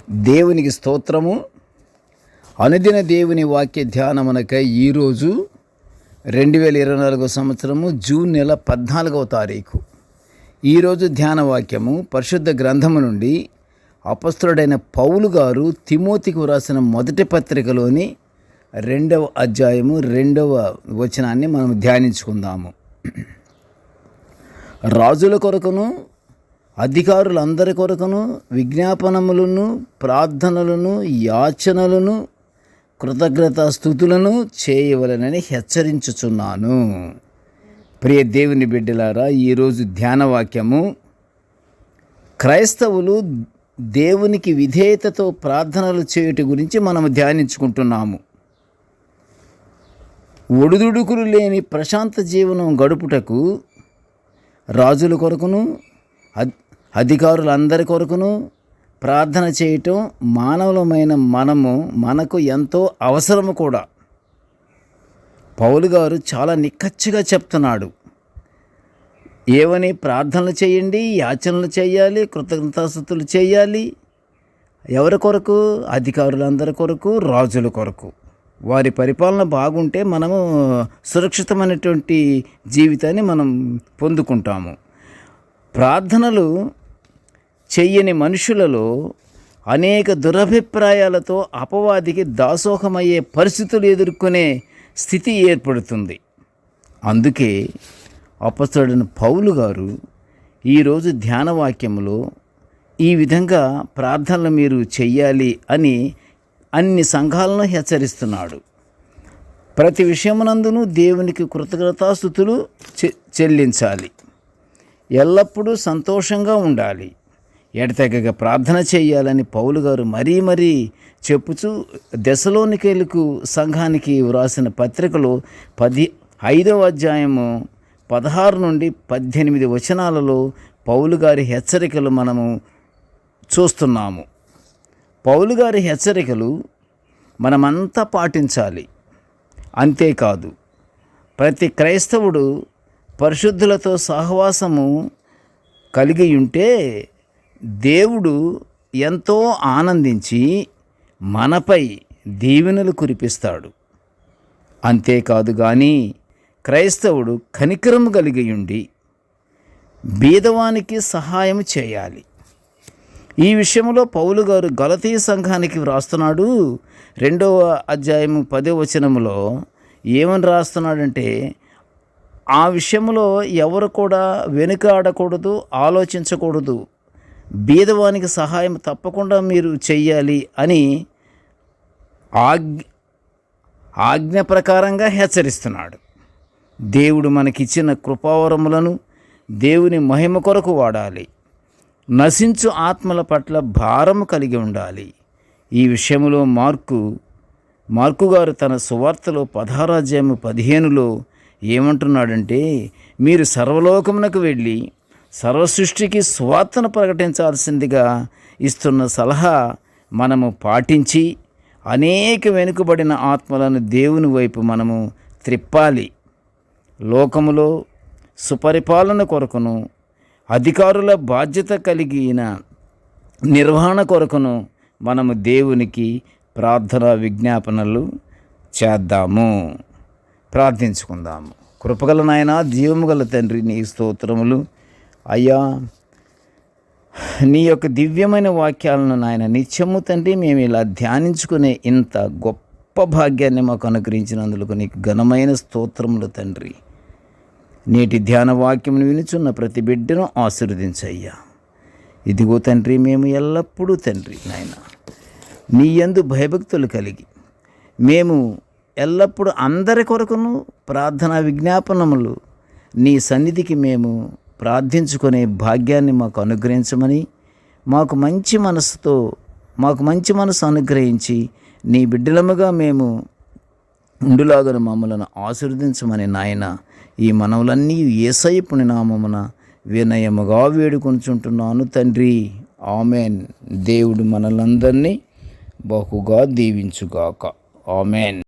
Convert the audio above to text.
దేవునికి స్తోత్రము. అనుదిన దేవుని వాక్య ధ్యానమునకై ఈరోజు 2024 సంవత్సరము జూన్ నెల 14వ తారీఖు. ఈరోజు ధ్యాన వాక్యము పరిశుద్ధ గ్రంథము నుండి అపొస్తలుడైన పౌలు గారు తిమోతికి వ్రాసిన మొదటి పత్రికలోని 2వ అధ్యాయము 2వ వచనాన్ని మనం ధ్యానించుకుందాము. రాజుల కొరకును అధికారులందరి కొరకును విజ్ఞాపనములను ప్రార్థనలను యాచనలను కృతజ్ఞతాస్తుతులను చేయవలనని హెచ్చరించుచున్నాను. ప్రియ దేవుని బిడ్డలారా, ఈరోజు ధ్యానవాక్యము క్రైస్తవులు దేవునికి విధేయతతో ప్రార్థనలు చేయుట గురించి మనము ధ్యానించుకుంటున్నాము. ఒడిదుడుకులు లేని ప్రశాంత జీవనం గడుపుటకు రాజుల కొరకును అధికారులందరి కొరకును ప్రార్థన చేయటం మానవులమైన మనకు ఎంతో అవసరము కూడా. పౌలు గారు చాలా నిక్కచ్చిగా చెప్తున్నాడు. ఏవని ప్రార్థనలు చేయండి, యాచనలు చేయాలి, కృతజ్ఞతాస్తుతులు చేయాలి. ఎవరి కొరకు? అధికారులందరి కొరకు, రాజుల కొరకు. వారి పరిపాలన బాగుంటే మనము సురక్షితమైనటువంటి జీవితాన్ని మనం పొందుకుంటాము. ప్రార్థనలు చెయ్యని మనుషులలో అనేక దురభిప్రాయాలతో అపవాదికి దాసోహమయ్యే పరిస్థితులు ఎదుర్కొనే స్థితి ఏర్పడుతుంది. అందుకే అపొస్తలుడైన పౌలు గారు ఈరోజు ధ్యానవాక్యములో ఈ విధంగా ప్రార్థనలు మీరు చెయ్యాలి అని అన్ని సంఘాలను హెచ్చరిస్తున్నాడు. ప్రతి విషయమునందును దేవునికి కృతజ్ఞతాస్తుతులు చెల్లించాలి. ఎల్లప్పుడూ సంతోషంగా ఉండాలి. ఎడతెగక ప్రార్థన చేయాలని పౌలు గారు మరీ చెప్పుచూ దెసలోనికేయులకు సంఘానికి వ్రాసిన పత్రికలో 5వ అధ్యాయము 16 నుండి 18 వచనాలలో పౌలు గారి హెచ్చరికలు మనము చూస్తున్నాము. పౌలు గారి హెచ్చరికలు మనమంతా పాటించాలి. అంతేకాదు, ప్రతి క్రైస్తవుడు పరిశుద్ధులతో సహవాసము కలిగి ఉంటే దేవుడు ఎంతో ఆనందించి మనపై దీవెనలు కురిపిస్తాడు. అంతేకాదు కానీ క్రైస్తవుడు కనికరము కలిగి ఉండి బీదవానికి సహాయం చేయాలి. ఈ విషయంలో పౌలు గారు గలతీ సంఘానికి వ్రాస్తున్నాడు. 2వ అధ్యాయము 10వ వచనములో ఏమని రాస్తున్నాడంటే, ఆ విషయంలో ఎవరు కూడా వెనుకాడకూడదు, ఆలోచించకూడదు. బీదవానికి సహాయం తప్పకుండా మీరు చెయ్యాలి అని ఆజ్ఞ ప్రకారంగా హెచ్చరిస్తున్నాడు. దేవుడు మనకిచ్చిన కృపావరములను దేవుని మహిమ కొరకు వాడాలి. నశించు ఆత్మల పట్ల భారము కలిగి ఉండాలి. ఈ విషయంలో మార్కు గారు తన సువార్తలో 16వ అధ్యాయము 15లో ఏమంటున్నాడంటే, మీరు సర్వలోకమునకు వెళ్ళి సర్వసృష్టికి సువార్తను ప్రకటించాల్సిందిగా ఇస్తున్న సలహా మనము పాటించి అనేక వెనుకబడిన ఆత్మలను దేవుని వైపు మనము త్రిప్పాలి. లోకములో సుపరిపాలన కొరకును అధికారుల బాధ్యత కలిగిన నిర్వహణ కొరకును మనము దేవునికి ప్రార్థన విజ్ఞాపనలు చేద్దాము. ప్రార్థించుకుందాము. కృపగల నాయన, జీవము గల తండ్రి, నీ స్తోత్రములు అయ్యా. నీ యొక్క దివ్యమైన వాక్యాలను నాయన నిత్యము తండ్రి మేము ఇలా ధ్యానించుకునే ఇంత గొప్ప భాగ్యాన్ని మాకు అనుగ్రహించినందుకు నీకు ఘనమైన స్తోత్రములు తండ్రి. నేటి ధ్యాన వాక్యమును వినుచున్న ప్రతి బిడ్డను ఆశీర్వదించయ్యా. ఇదిగో తండ్రి, మేము ఎల్లప్పుడూ తండ్రి నాయన నీ యందు భయభక్తులు కలిగి మేము ఎల్లప్పుడూ అందరి కొరకును ప్రార్థనా విజ్ఞాపనములు నీ సన్నిధికి మేము ప్రార్థించుకునే భాగ్యాన్ని మాకు అనుగ్రహించమని, మాకు మంచి మనసు అనుగ్రహించి నీ బిడ్డలముగా మేము ఉండులాగను మమ్మలను ఆశీర్వదించమని నాయన ఈ మనవులన్నీ యేసయ్య పుణ్యనామమున వినయముగా వేడుకొనుచుంటున్నాను తండ్రి. ఆమెన్. దేవుడు మనలందరినీ బహుగా దీవించుగాక. ఆమెన్.